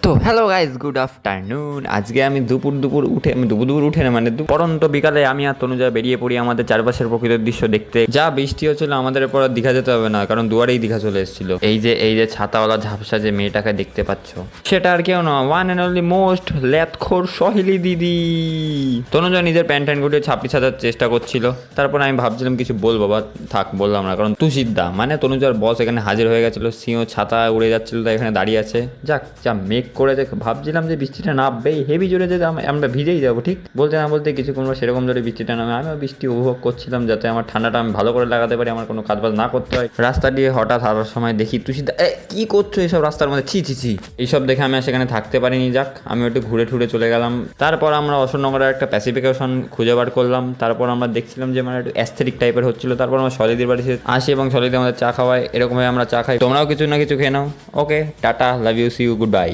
তো hello guys, good afternoon. আজকে আমি দুপুর উঠে না, মানে পরন্ত বিকালে আমি আর তনুজা বেরিয়ে পড়ি আমাদের চারপাশের প্রকৃত দৃশ্য দেখতে। যা বৃষ্টি হচ্ছিল আমাদের পর আর দীঘা যেতে হবে না, কারণ দুয়ারেই দীঘা চলে এসেছিল। এই যে ছাতাওয়ালা ঝাপসা যে মেয়েটাকে দেখতে পাচ্ছ, সেটা আর কেউ না, ওয়ান অ্যান্ড অনলি মোস্ট ল্যাথখোর সহেলি দিদি। তনুজা নিজের প্যান্ট গুটিয়ে ছাপড়ি ছাতার চেষ্টা করছিল। তারপর আমি ভাবছিলাম কিছু বলবো, বা থাক বললাম না, কারণ তুষিদ্দা মানে তনুজার বস এখানে হাজির হয়ে গেছিল। সিও ছাতা উড়ে যাচ্ছিল, তাই এখানে দাঁড়িয়ে আছে। যাক, যা মেঘ করে ভাবছিলাম যে বৃষ্টিটা নামবে, হেভি জোরে যে আমরা ভিজেই যাবো। ঠিক বলতে না বলতে কিছুক্ষণ পর সেরকম জোরে বৃষ্টিটা নামে। আমিও বৃষ্টি উপভোগ করছিলাম, যাতে আমার ঠান্ডাটা আমি ভালো করে লাগাতে পারি, আমার কোনো কাজবাজ না করতে হয়। রাস্তা দিয়ে হঠাৎ হারার সময় দেখি তুষিদা, কি করছো এইসব রাস্তার মধ্যে, ছি এইসব দেখে আমি সেখানে থাকতে পারিনি। যাক, আমি একটু ঘুরে ঠুরে চলে গেলাম। তারপর আমরা অশোকনগরের একটা প্যাসিফিকেশন খুঁজে বার করলাম। তারপর আমরা দেখছিলাম যে মানে একটু অ্যাস্থেটিক টাইপের হচ্ছিল। তারপর আমরা সলিদির বাড়িতে আসি এবং সলিদি আমাদের চা খাওয়াই। এরকমভাবে আমরা চা খাই, তোমরাও কিছু না কিছু খেয়ে নাও। Okay, tata, love you, see you, good by.